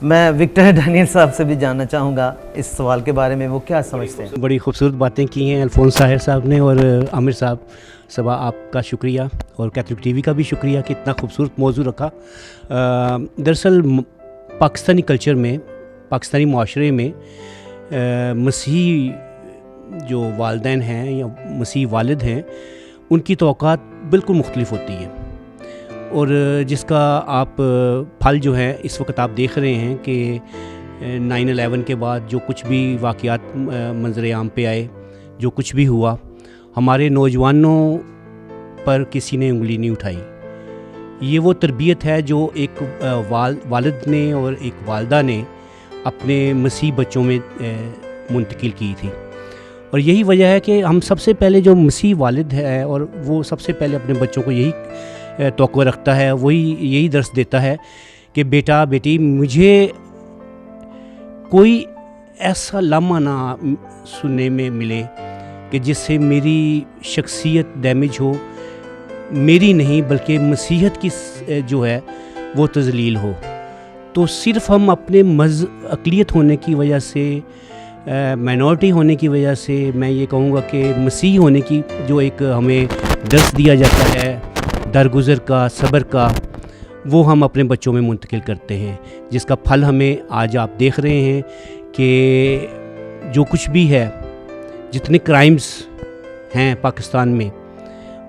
मैं Victor Daniel साहब से भी जानना चाहूँगा इस सवाल के बारे में, वो क्या समझते हैं। बड़ी खूबसूरत बातें की हैं अल्फोंस साहिर साहब ने और आमिर साहब। सबा आपका शुक्रिया और कैथलिक टीवी का भी शुक्रिया कि इतना खूबसूरत मौजू रखा। दरअसल पाकिस्तानी कल्चर में, पाकिस्तानी माशरे में मसीही जो वालिदैन हैं या मसीही वालिद हैं, उनकी तवक्कात बिल्कुल मुख्तलिफ होती हैं और जिसका आप फल जो है इस वक्त आप देख रहे हैं कि 9/11 के बाद जो कुछ भी वाक़यात मंजर आम पे आए, जो कुछ भी हुआ, हमारे नौजवानों पर किसी ने उंगली नहीं उठाई। ये वो तरबियत है जो एक वालिद ने और एक वालदा ने अपने मसीह बच्चों में मुंतकिल की थी। और यही वजह है कि हम सबसे पहले जो मसीह वालिद है और वो सबसे पहले अपने बच्चों को यही तवक्को रखता है, वही यही दर्स देता है कि बेटा बेटी मुझे कोई ऐसा लम्हा ना सुनने में मिले कि जिससे मेरी शख्सियत डैमेज हो, मेरी नहीं बल्कि मसीहत की जो है वो तज़लील हो। तो सिर्फ़ हम अपने अक़लियत होने की वजह से, माइनॉरिटी होने की वजह से, मैं ये कहूँगा कि मसीह होने की जो एक हमें दर्स दिया जाता है दरगुज़र का, सब्र का, वो हम अपने बच्चों में मुंतकिल करते हैं, जिसका फल हमें आज आप देख रहे हैं कि जो कुछ भी है, जितने क्राइम्स हैं पाकिस्तान में,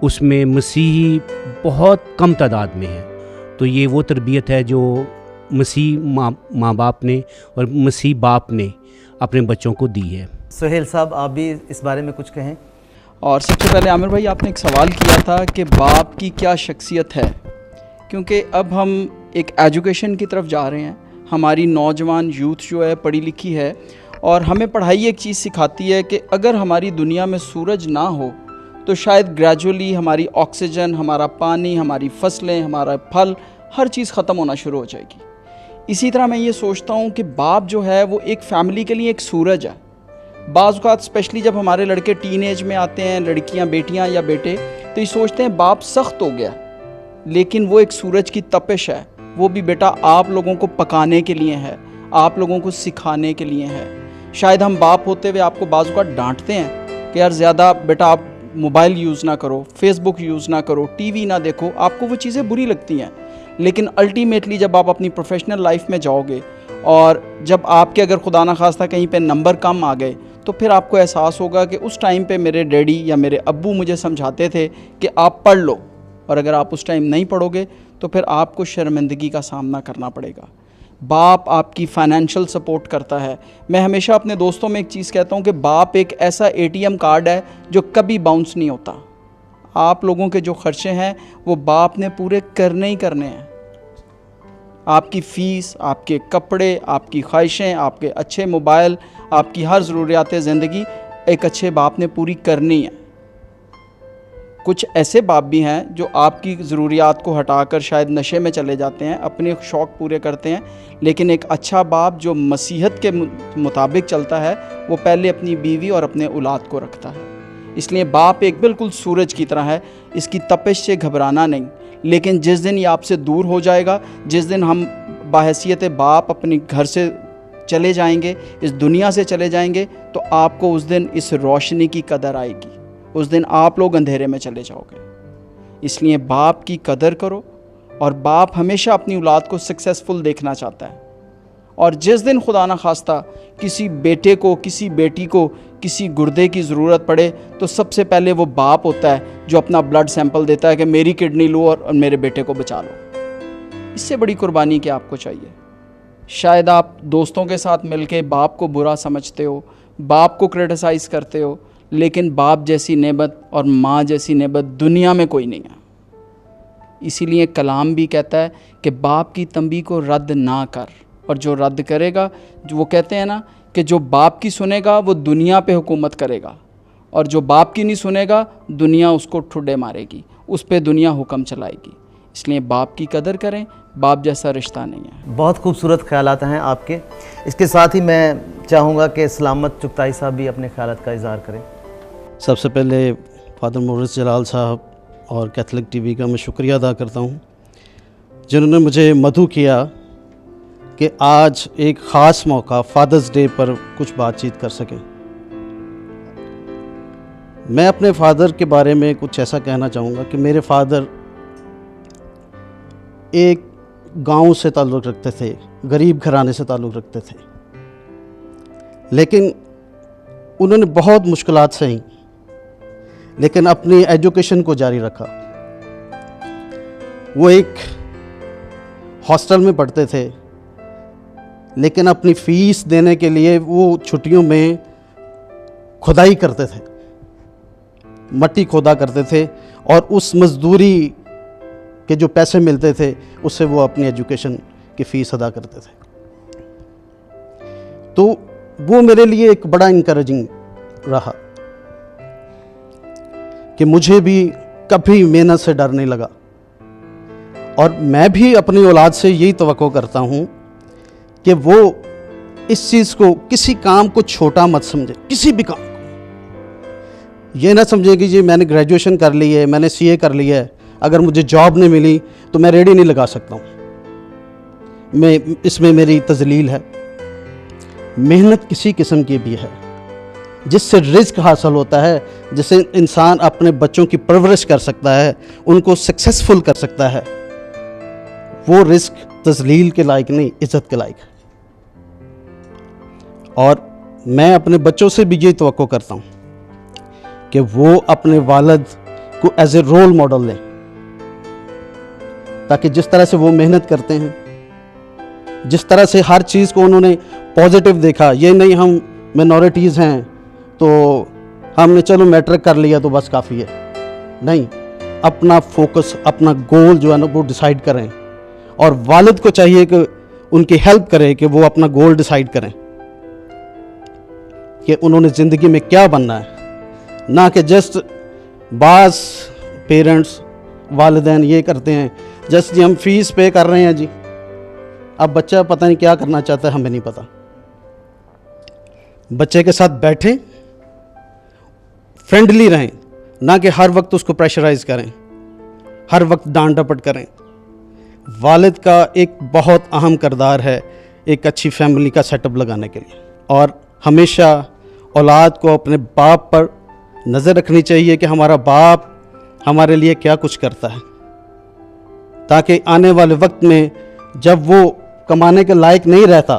उसमें मसीही बहुत कम तादाद में है। तो ये वो तरबियत है जो मसीह माँ बाप ने और मसीह बाप ने अपने बच्चों को दी है। सुहेल साहब, आप भी इस बारे में कुछ कहें। और सबसे पहले आमिर भाई, आपने एक सवाल किया था कि बाप की क्या शख्सियत है, क्योंकि अब हम एक एजुकेशन की तरफ जा रहे हैं। हमारी नौजवान यूथ जो है पढ़ी लिखी है और हमें पढ़ाई एक चीज़ सिखाती है कि अगर हमारी दुनिया में सूरज ना हो तो शायद ग्रेजुअली हमारी ऑक्सीजन, हमारा पानी, हमारी फसलें, हमारा फल, हर चीज़ ख़त्म होना शुरू हो जाएगी। इसी तरह मैं ये सोचता हूँ कि बाप जो है वो एक फ़ैमिली के लिए एक सूरज है। बाज़ औक़ात स्पेशली जब हमारे लड़के टीनेज में आते हैं, लड़कियाँ, बेटियाँ या बेटे, तो ये सोचते हैं बाप सख्त हो गया, लेकिन वो एक सूरज की तपिश है। वो भी बेटा आप लोगों को पकाने के लिए है, आप लोगों को सिखाने के लिए है। शायद हम बाप होते हुए आपको बाज़ औक़ात डांटते हैं कि यार ज़्यादा बेटा आप मोबाइल यूज़ ना करो, फेसबुक यूज़ ना करो, टीवी ना देखो, आपको वो चीज़ें बुरी लगती हैं। लेकिन अल्टीमेटली जब आप अपनी प्रोफेशनल लाइफ में जाओगे और जब आपके अगर खुदा ना खास्ता कहीं पे नंबर कम आ गए, तो फिर आपको एहसास होगा कि उस टाइम पे मेरे डैडी या मेरे अब्बू मुझे समझाते थे कि आप पढ़ लो, और अगर आप उस टाइम नहीं पढ़ोगे तो फिर आपको शर्मिंदगी का सामना करना पड़ेगा। बाप आपकी फ़ाइनेंशियल सपोर्ट करता है। मैं हमेशा अपने दोस्तों में एक चीज़ कहता हूँ कि बाप एक ऐसा ATM कार्ड है जो कभी बाउंस नहीं होता। आप लोगों के जो खर्चे हैं वो बाप ने पूरे करने ही करने हैं। आपकी फ़ीस, आपके कपड़े, आपकी ख्वाहिशें, आपके अच्छे मोबाइल, आपकी हर ज़रूरियात ज़िंदगी एक अच्छे बाप ने पूरी करनी है। कुछ ऐसे बाप भी हैं जो आपकी ज़रूरियात को हटाकर शायद नशे में चले जाते हैं, अपने शौक़ पूरे करते हैं, लेकिन एक अच्छा बाप जो मसीहत के मुताबिक चलता है वो पहले अपनी बीवी और अपने औलाद को रखता है। इसलिए बाप एक बिल्कुल सूरज की तरह है, इसकी तपिश से घबराना नहीं। लेकिन जिस दिन ये आपसे दूर हो जाएगा, जिस दिन हम बाहैसियत बाप अपने घर से चले जाएंगे, इस दुनिया से चले जाएंगे, तो आपको उस दिन इस रोशनी की कदर आएगी। उस दिन आप लोग अंधेरे में चले जाओगे। इसलिए बाप की कदर करो, और बाप हमेशा अपनी औलाद को सक्सेसफुल देखना चाहता है। और जिस दिन खुदा ना खास्ता किसी बेटे को, किसी बेटी को किसी गुर्दे की ज़रूरत पड़े, तो सबसे पहले वो बाप होता है जो अपना ब्लड सैंपल देता है कि मेरी किडनी लो और मेरे बेटे को बचा लो। इससे बड़ी कुर्बानी क्या आपको चाहिए। शायद आप दोस्तों के साथ मिलके बाप को बुरा समझते हो, बाप को क्रिटिसाइज़ करते हो, लेकिन बाप जैसी नेमत और माँ जैसी नेमत दुनिया में कोई नहीं है। इसीलिए कलाम भी कहता है कि बाप की तंबी को रद्द ना कर, और जो रद्द करेगा, जो वो कहते हैं ना कि जो बाप की सुनेगा वो दुनिया पे हुकूमत करेगा, और जो बाप की नहीं सुनेगा दुनिया उसको ठुड्डे मारेगी, उस पे दुनिया हुक्म चलाएगी। इसलिए बाप की कदर करें, बाप जैसा रिश्ता नहीं है। बहुत खूबसूरत ख्यालात हैं आपके। इसके साथ ही मैं चाहूँगा कि सलामत चुगताई साहब भी अपने ख्यालात का इज़हार करें। सबसे पहले फादर मोरिस जलाल साहब और कैथलिक टीवी का मैं शुक्रिया अदा करता हूँ, जिन्होंने मुझे मदऊ किया कि आज एक ख़ास मौका फादर्स डे पर कुछ बातचीत कर सकें। मैं अपने फादर के बारे में कुछ ऐसा कहना चाहूँगा कि मेरे फादर एक गांव से ताल्लुक़ रखते थे, गरीब घराने से ताल्लुक़ रखते थे, लेकिन उन्होंने बहुत मुश्किलात सही, लेकिन अपनी एजुकेशन को जारी रखा। वो एक हॉस्टल में पढ़ते थे, लेकिन अपनी फ़ीस देने के लिए वो छुट्टियों में खुदाई करते थे, मट्टी खोदा करते थे, और उस मज़दूरी के जो पैसे मिलते थे उससे वो अपनी एजुकेशन की फ़ीस अदा करते थे। तो वो मेरे लिए एक बड़ा इनकरेजिंग रहा कि मुझे भी कभी मेहनत से डर नहीं लगा, और मैं भी अपनी औलाद से यही तवक्को करता हूँ कि वो इस चीज़ को, किसी काम को छोटा मत समझे, किसी भी काम को। ये ना समझे कि जी मैंने ग्रेजुएशन कर ली है, मैंने सीए कर लिया है, अगर मुझे जॉब नहीं मिली तो मैं रेडी नहीं लगा सकता हूँ, मैं इसमें मेरी तजलील है। मेहनत किसी किस्म की भी है जिससे रिस्क हासिल होता है, जिससे इंसान अपने बच्चों की परवरिश कर सकता है, उनको सक्सेसफुल कर सकता है, वो रिस्क तजलील के लायक नहीं, इज़्ज़त के लायक है। और मैं अपने बच्चों से भी यही तवक्को करता हूँ कि वो अपने वालिद को एज ए रोल मॉडल लें, ताकि जिस तरह से वो मेहनत करते हैं, जिस तरह से हर चीज़ को उन्होंने पॉजिटिव देखा, ये नहीं हम मिनॉरिटीज़ हैं तो हमने चलो मैट्रिक कर लिया तो बस काफ़ी है, नहीं, अपना फोकस, अपना गोल जो है ना वो डिसाइड करें, और वालिद को चाहिए कि उनकी हेल्प करें कि वो अपना गोल डिसाइड करें कि उन्होंने ज़िंदगी में क्या बनना है, ना कि जस्ट बास पेरेंट्स वालिदैन ये करते हैं जस्ट जी हम फ़ीस पे कर रहे हैं जी, अब बच्चा पता नहीं क्या करना चाहता है, हमें नहीं पता। बच्चे के साथ बैठें, फ्रेंडली रहें, ना कि हर वक्त उसको प्रेशराइज करें, हर वक्त डांट डपट करें। वालिद का एक बहुत अहम किरदार है एक अच्छी फैमिली का सेटअप लगाने के लिए, और हमेशा औलाद को अपने बाप पर नज़र रखनी चाहिए कि हमारा बाप हमारे लिए क्या कुछ करता है, ताकि आने वाले वक्त में जब वो कमाने के लायक नहीं रहता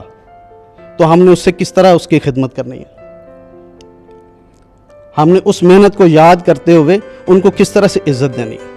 तो हमने उससे किस तरह उसकी खिदमत करनी है, हमने उस मेहनत को याद करते हुए उनको किस तरह से इज़्ज़त देनी है।